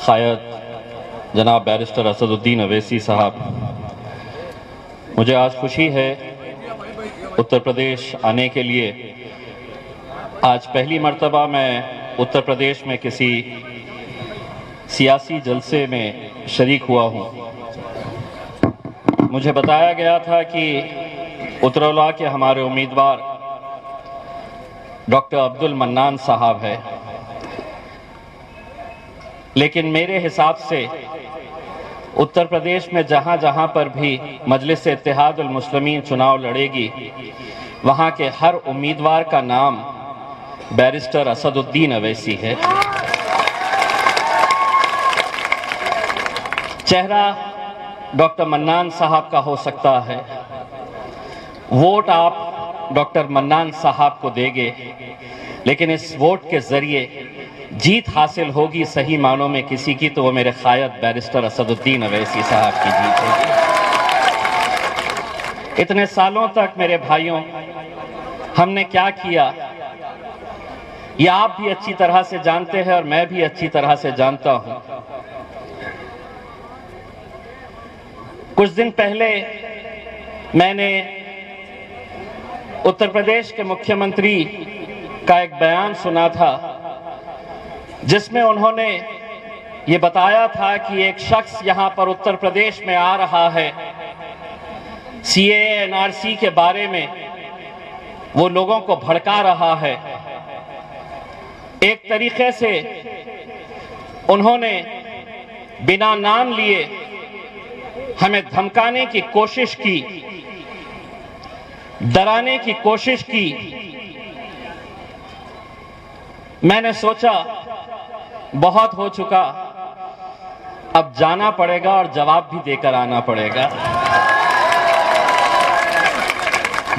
क़ायद जनाब बैरिस्टर असदुद्दीन अवैसी साहब, मुझे आज खुशी है उत्तर प्रदेश आने के लिए। आज पहली मर्तबा मैं उत्तर प्रदेश में किसी सियासी जलसे में शरीक हुआ हूँ। मुझे बताया गया था कि उत्तरौला के हमारे उम्मीदवार डॉक्टर अब्दुल मन्नान साहब है, लेकिन मेरे हिसाब से उत्तर प्रदेश में जहाँ जहाँ पर भी मजलिस इत्तेहादुल मुस्लिमीन चुनाव लड़ेगी, वहाँ के हर उम्मीदवार का नाम बैरिस्टर असदुद्दीन अवैसी है। चेहरा डॉक्टर मन्नान साहब का हो सकता है, वोट आप डॉक्टर मन्नान साहब को देंगे, लेकिन इस वोट के जरिए जीत हासिल होगी सही मानों में किसी की, तो वो मेरे क़ायद बैरिस्टर असदुद्दीन अवैसी साहब की जीत होगी। इतने सालों तक मेरे भाइयों हमने क्या किया, ये आप भी अच्छी तरह से जानते हैं और मैं भी अच्छी तरह से जानता हूं। कुछ दिन पहले मैंने उत्तर प्रदेश के मुख्यमंत्री का एक बयान सुना था, जिसमें उन्होंने ये बताया था कि एक शख्स यहां पर उत्तर प्रदेश में आ रहा है, सीएए एनआरसी के बारे में वो लोगों को भड़का रहा है। एक तरीके से उन्होंने बिना नाम लिए हमें धमकाने की कोशिश की, डराने की कोशिश की। मैंने सोचा बहुत हो चुका, अब जाना पड़ेगा और जवाब भी देकर आना पड़ेगा।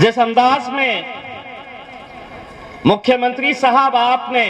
जिस अंदाज में मुख्यमंत्री साहब आपने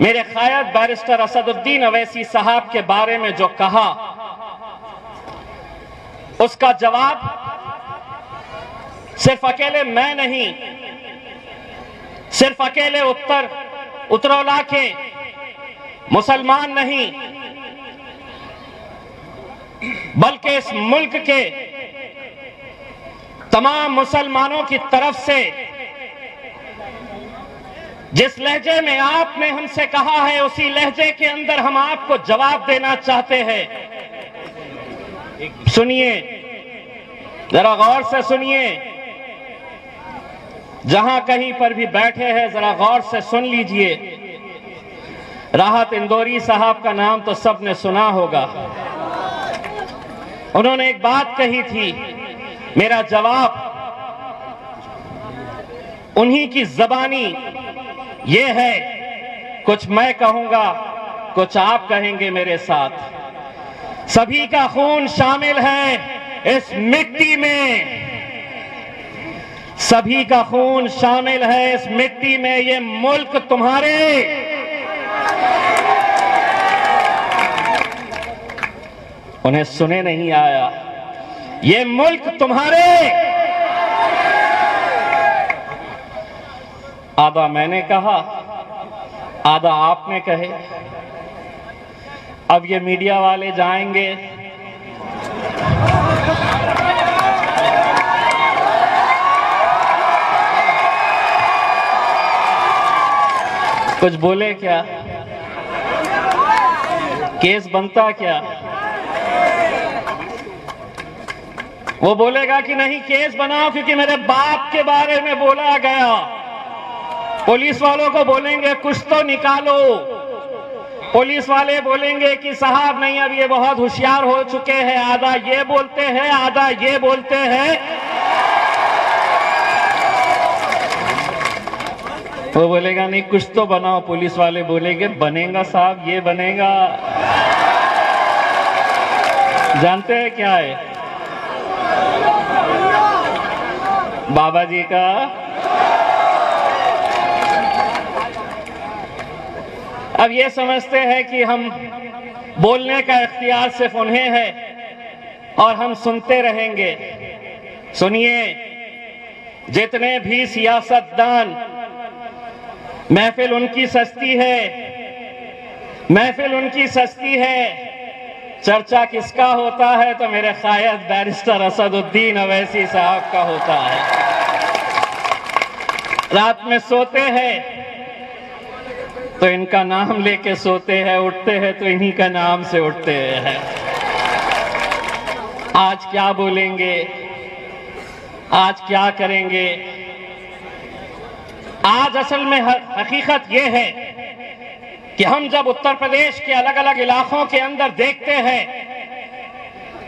मेरे क़ायद बैरिस्टर असदुद्दीन अवैसी साहब के बारे में जो कहा, उसका जवाब सिर्फ अकेले मैं नहीं, सिर्फ अकेले उत्तरौला के मुसलमान नहीं, बल्कि इस मुल्क के तमाम मुसलमानों की तरफ से जिस लहजे में आपने हमसे कहा है, उसी लहजे के अंदर हम आपको जवाब देना चाहते हैं। सुनिए, जरा गौर से सुनिए, जहां कहीं पर भी बैठे हैं जरा गौर से सुन लीजिए। राहत इंदौरी साहब का नाम तो सबने सुना होगा। उन्होंने एक बात कही थी, मेरा जवाब उन्हीं की जबानी ये है, कुछ मैं कहूंगा कुछ आप कहेंगे मेरे साथ। सभी का खून शामिल है इस मिट्टी में, सभी का खून शामिल है इस मिट्टी में। ये मुल्क तुम्हारे, उन्हें सुने नहीं आया, ये मुल्क तुम्हारे। आधा मैंने कहा, आधा आपने कहे। अब ये मीडिया वाले जाएंगे, कुछ बोले क्या, केस बनता क्या? वो बोलेगा कि नहीं केस बनाओ क्योंकि मेरे बाप के बारे में बोला गया। पुलिस वालों को बोलेंगे कुछ तो निकालो, पुलिस वाले बोलेंगे कि साहब नहीं, अब ये बहुत होशियार हो चुके हैं, आधा ये बोलते हैं आधा ये बोलते हैं। वो बोलेगा नहीं कुछ तो बनाओ, पुलिस वाले बोलेंगे बनेगा साहब, ये बनेगा। जानते हैं क्या है बाबा जी का? अब ये समझते हैं कि हम बोलने का इख्तियार सिर्फ उन्हें है और हम सुनते रहेंगे। सुनिए, जितने भी सियासतदान, महफिल उनकी सस्ती है, महफिल उनकी सस्ती है, चर्चा किसका होता है तो मेरे शायद बैरिस्टर असदुद्दीन अवैसी साहब का होता है। रात में सोते हैं तो इनका नाम लेके सोते हैं, उठते हैं तो इन्हीं का नाम से उठते हैं। आज क्या बोलेंगे, आज क्या करेंगे? आज असल में हकीकत यह है कि हम जब उत्तर प्रदेश के अलग अलग इलाकों के अंदर देखते हैं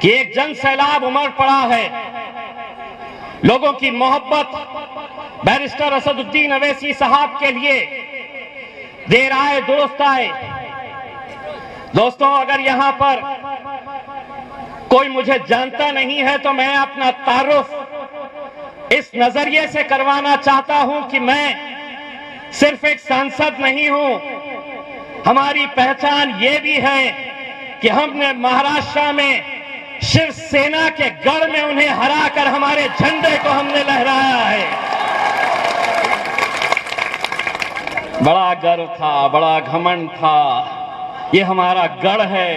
कि एक जन सैलाब उमड़ पड़ा है, लोगों की मोहब्बत बैरिस्टर असदुद्दीन अवैसी साहब के लिए, देर आए दुरुस्त आए। दोस्तों, अगर यहां पर कोई मुझे जानता नहीं है तो मैं अपना तारुफ इस नजरिए से करवाना चाहता हूं कि मैं सिर्फ एक सांसद नहीं हूं, हमारी पहचान ये भी है कि हमने महाराष्ट्र में शिवसेना के गढ़ में उन्हें हराकर हमारे झंडे को हमने लहराया है। बड़ा गर्व था, बड़ा घमंड था, ये हमारा गढ़ है।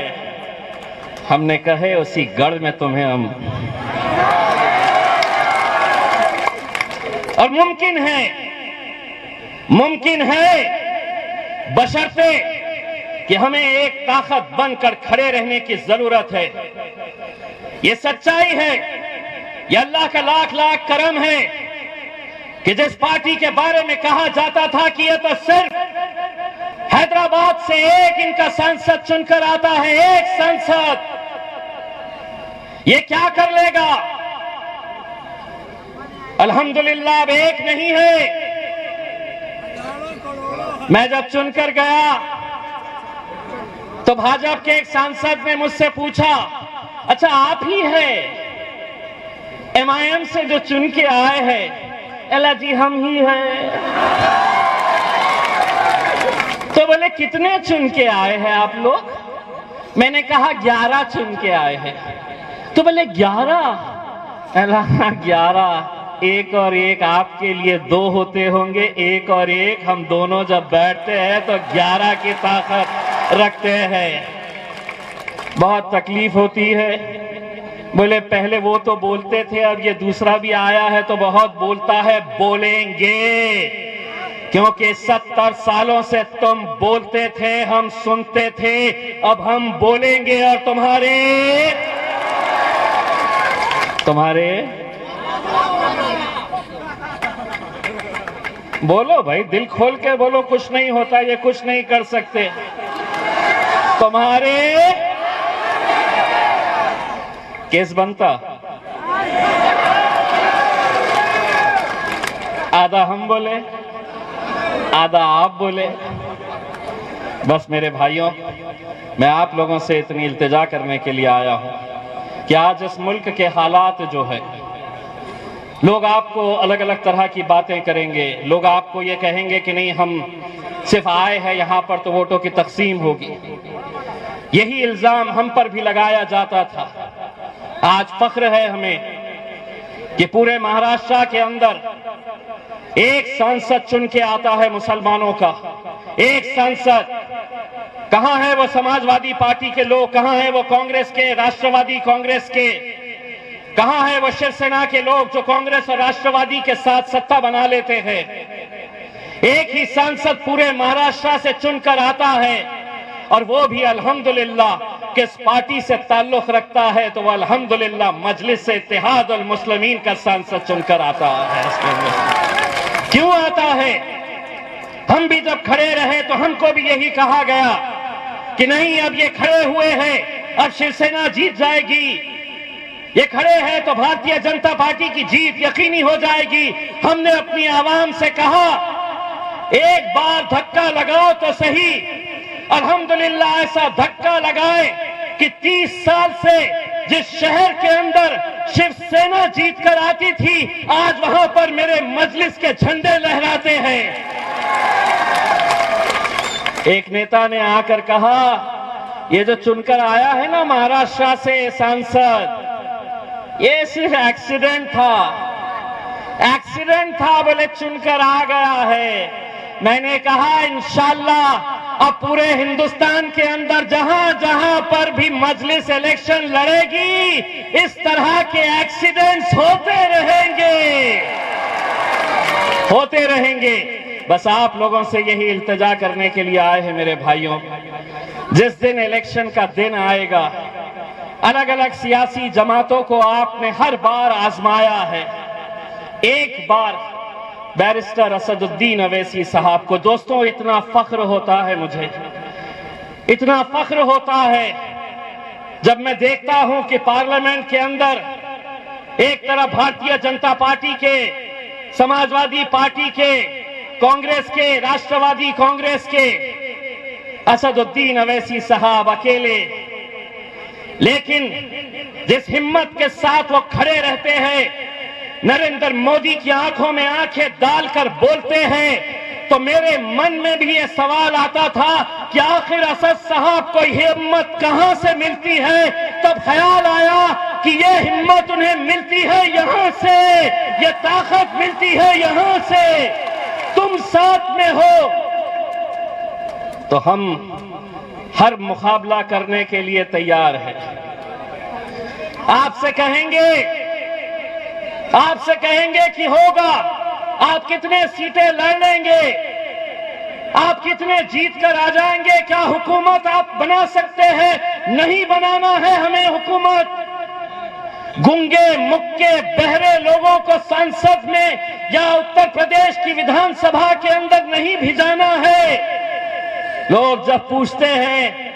हमने कहे उसी गढ़ में तुम्हें हम, और मुमकिन है बशर्ते कि हमें एक ताकत बनकर खड़े रहने की जरूरत है। ये सच्चाई है, ये अल्लाह का लाख लाख करम है कि जिस पार्टी के बारे में कहा जाता था कि ये तो सिर्फ हैदराबाद से एक इनका सांसद चुनकर आता है, एक सांसद, ये क्या कर लेगा? अल्हम्दुलिल्लाह अब एक नहीं है। मैं जब चुनकर गया तो भाजपा के एक सांसद ने मुझसे पूछा, अच्छा आप ही हैं MIM से जो चुन के आए हैं? अल्लाह जी हम ही हैं। तो बोले कितने चुन के आए हैं आप लोग? मैंने कहा 11 चुन के आए हैं। तो बोले 11? अल्लाह 11, एक और एक आपके लिए 2 होते होंगे, एक और एक हम दोनों जब बैठते हैं तो 11 की ताकत रखते हैं। बहुत तकलीफ होती है। बोले पहले वो तो बोलते थे, अब ये दूसरा भी आया है तो बहुत बोलता है। बोलेंगे, क्योंकि 70 सालों से तुम बोलते थे, हम सुनते थे, अब हम बोलेंगे और तुम्हारे बोलो भाई, दिल खोल के बोलो, कुछ नहीं होता, ये कुछ नहीं कर सकते। तुम्हारे केस बनता, आधा हम बोले, आधा आप बोले। बस मेरे भाइयों, मैं आप लोगों से इतनी इल्तिजा करने के लिए आया हूं कि आज इस मुल्क के हालात जो है, लोग आपको अलग अलग तरह की बातें करेंगे। लोग आपको ये कहेंगे कि नहीं हम सिर्फ आए हैं यहाँ पर तो वोटों की तकसीम होगी। यही इल्जाम हम पर भी लगाया जाता था। आज फख्र है हमें कि पूरे महाराष्ट्र के अंदर एक सांसद चुन के आता है मुसलमानों का, एक सांसद। कहां है वो समाजवादी पार्टी के लोग, कहां है वो कांग्रेस के, राष्ट्रवादी कांग्रेस के, कहां है वो शिवसेना के लोग जो कांग्रेस और राष्ट्रवादी के साथ सत्ता बना लेते हैं? एक ही सांसद पूरे महाराष्ट्र से चुनकर आता है, और वो भी अल्हम्दुलिल्लाह किस पार्टी से ताल्लुक रखता है तो वो अल्हम्दुलिल्लाह मजलिस से इत्तेहादुल मुस्लिमीन का सांसद चुनकर आता है। क्यों आता है? हम भी जब खड़े रहे तो हमको भी यही कहा गया कि नहीं, अब ये खड़े हुए हैं, अब शिवसेना जीत जाएगी, ये खड़े हैं तो भारतीय जनता पार्टी की जीत यकीनी हो जाएगी। हमने अपनी आवाम से कहा, एक बार धक्का लगाओ तो सही। अल्हम्दुलिल्लाह ऐसा धक्का लगाए कि 30 साल से जिस शहर के अंदर शिवसेना जीत कर आती थी, आज वहां पर मेरे मजलिस के झंडे लहराते हैं। एक नेता ने आकर कहा, ये जो चुनकर आया है ना महाराष्ट्र से सांसद, ये सिर्फ एक्सीडेंट था, बोले चुनकर आ गया है। मैंने कहा इंशाअल्लाह अब पूरे हिंदुस्तान के अंदर जहां जहां पर भी मजलिस इलेक्शन लड़ेगी, इस तरह के एक्सीडेंट्स होते रहेंगे। बस आप लोगों से यही इल्तिजा करने के लिए आए हैं मेरे भाइयों, जिस दिन इलेक्शन का दिन आएगा, अलग अलग सियासी जमातों को आपने हर बार आजमाया है। एक बार बैरिस्टर असदुद्दीन अवैसी साहब को, दोस्तों इतना फख्र होता है, मुझे इतना फख्र होता है जब मैं देखता हूं कि पार्लियामेंट के अंदर एक तरफ भारतीय जनता पार्टी के, समाजवादी पार्टी के, कांग्रेस के, राष्ट्रवादी कांग्रेस के असदुद्दीन अवैसी साहब अकेले, लेकिन जिस हिम्मत के साथ वो खड़े रहते हैं, नरेंद्र मोदी की आंखों में आंखें डालकर बोलते हैं, तो मेरे मन में भी ये सवाल आता था कि आखिर असद साहब को हिम्मत कहां से मिलती है। तब ख्याल आया कि ये हिम्मत उन्हें मिलती है यहां से, ये ताकत मिलती है यहां से। तुम साथ में हो तो हम हर मुकाबला करने के लिए तैयार हैं। आपसे कहेंगे कि होगा, आप कितने सीटें लड़ लेंगे, आप कितने जीत कर आ जाएंगे, क्या हुकूमत आप बना सकते हैं? नहीं बनाना है हमें हुकूमत। गूंगे मुक्के बहरे लोगों को संसद में या उत्तर प्रदेश की विधानसभा के अंदर नहीं भिजाना है। लोग जब पूछते हैं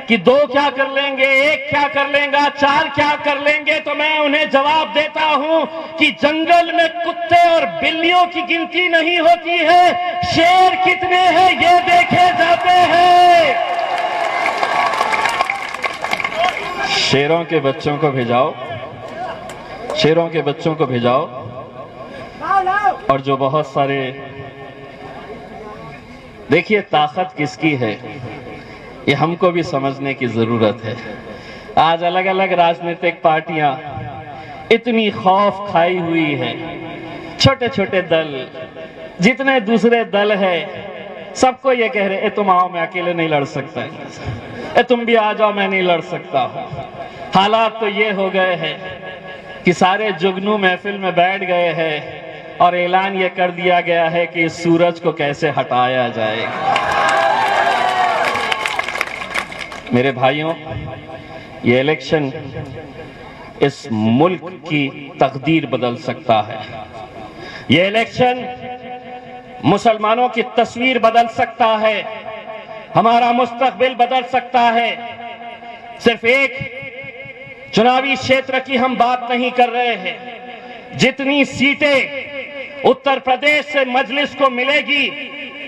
कि 2 क्या कर लेंगे, 1 क्या कर लेगा, 4 क्या कर लेंगे, तो मैं उन्हें जवाब देता हूं कि जंगल में कुत्ते और बिल्लियों की गिनती नहीं होती है, शेर कितने हैं ये देखे जाते हैं। शेरों के बच्चों को भिजाओ, शेरों के बच्चों को भिजाओ, और जो बहुत सारे, देखिए ताकत किसकी है ये हमको भी समझने की जरूरत है। आज अलग अलग राजनीतिक पार्टियां इतनी खौफ खाई हुई है, छोटे छोटे दल, जितने दूसरे दल है, सबको ये कह रहे तुम आओ, मैं अकेले नहीं लड़ सकता, तुम भी आ जाओ, मैं नहीं लड़ सकता हूं। हालात तो ये हो गए हैं कि सारे जुगनू महफिल में बैठ गए हैं और ऐलान ये कर दिया गया है कि इस सूरज को कैसे हटाया जाएगा। मेरे भाइयों, ये इलेक्शन इस मुल्क की तकदीर बदल सकता है। ये इलेक्शन मुसलमानों की तस्वीर बदल सकता है, हमारा मुस्तकबिल बदल सकता है। सिर्फ एक चुनावी क्षेत्र की हम बात नहीं कर रहे हैं। जितनी सीटें उत्तर प्रदेश से मजलिस को मिलेगी,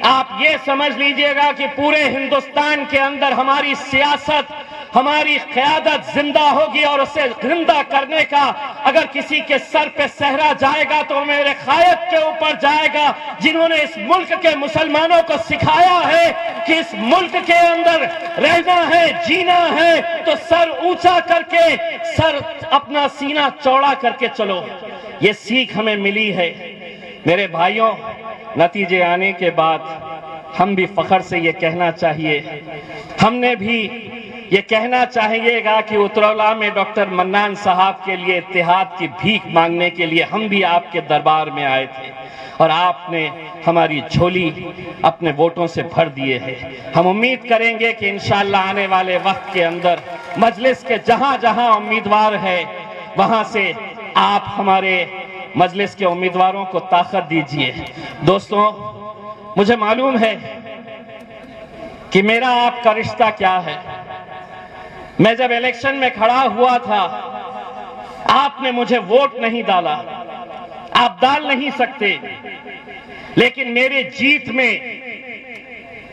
आप ये समझ लीजिएगा कि पूरे हिंदुस्तान के अंदर हमारी सियासत, हमारी क़यादत जिंदा होगी, और उसे जिंदा करने का अगर किसी के सर पे सहरा जाएगा तो मेरे कायद के ऊपर जाएगा, जिन्होंने इस मुल्क के मुसलमानों को सिखाया है कि इस मुल्क के अंदर रहना है, जीना है, तो सर ऊंचा करके, सर अपना सीना चौड़ा करके चलो। ये सीख हमें मिली है। मेरे भाइयों, नतीजे आने के बाद हम भी फख्र से ये कहना चाहिए, हमने भी ये कहना चाहिएगा कि उतरौला में डॉक्टर मन्नान साहब के लिए इत्तेहाद की भीख मांगने के लिए हम भी आपके दरबार में आए थे, और आपने हमारी झोली अपने वोटों से भर दिए हैं। हम उम्मीद करेंगे कि इंशाअल्लाह आने वाले वक्त के अंदर मजलिस के जहां जहां उम्मीदवार है, वहां से आप हमारे मजलिस के उम्मीदवारों को ताकत दीजिए। दोस्तों, मुझे मालूम है कि मेरा आपका रिश्ता क्या है। मैं जब इलेक्शन में खड़ा हुआ था, आपने मुझे वोट नहीं डाला, आप डाल नहीं सकते, लेकिन मेरे जीत में,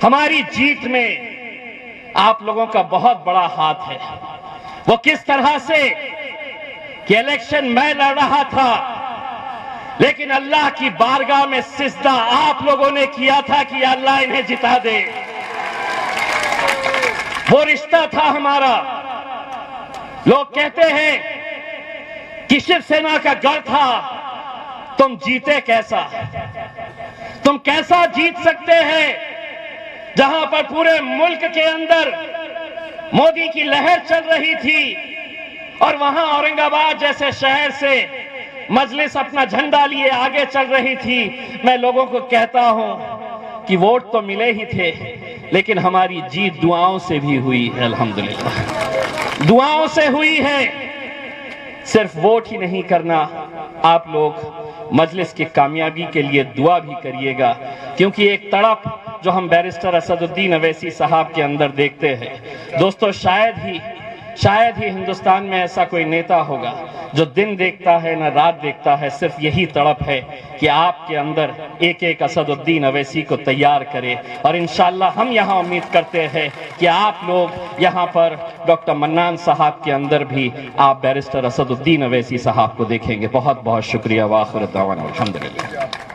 हमारी जीत में आप लोगों का बहुत बड़ा हाथ है। वो किस तरह से कि इलेक्शन मैं लड़ रहा था, लेकिन अल्लाह की बारगाह में सिजदा आप लोगों ने किया था कि अल्लाह इन्हें जिता दे। वो रिश्ता था हमारा। लोग कहते हैं कि शिवसेना का गढ़ था, तुम जीते कैसा, तुम कैसा जीत सकते हैं? जहां पर पूरे मुल्क के अंदर मोदी की लहर चल रही थी और वहां औरंगाबाद जैसे शहर से मजलिस अपना झंडा लिए आगे चल रही थी। मैं लोगों को कहता हूं कि वोट तो मिले ही थे, लेकिन हमारी जीत दुआओं से भी हुई है। अल्हम्दुलिल्लाह दुआओं से हुई है। सिर्फ वोट ही नहीं करना, आप लोग मजलिस की कामयाबी के लिए दुआ भी करिएगा, क्योंकि एक तड़प जो हम बैरिस्टर असदुद्दीन अवैसी साहब के अंदर देखते हैं दोस्तों, शायद ही हिंदुस्तान में ऐसा कोई नेता होगा जो दिन देखता है ना रात देखता है। सिर्फ यही तड़प है कि आपके अंदर एक एक असदुद्दीन अवैसी को तैयार करे। और इंशाअल्लाह हम यहाँ उम्मीद करते हैं कि आप लोग यहाँ पर डॉक्टर मन्नान साहब के अंदर भी आप बैरिस्टर असदुद्दीन अवैसी साहब को देखेंगे। बहुत बहुत शुक्रिया। वाखिर दावाना अल्हम्दुलिल्लाह।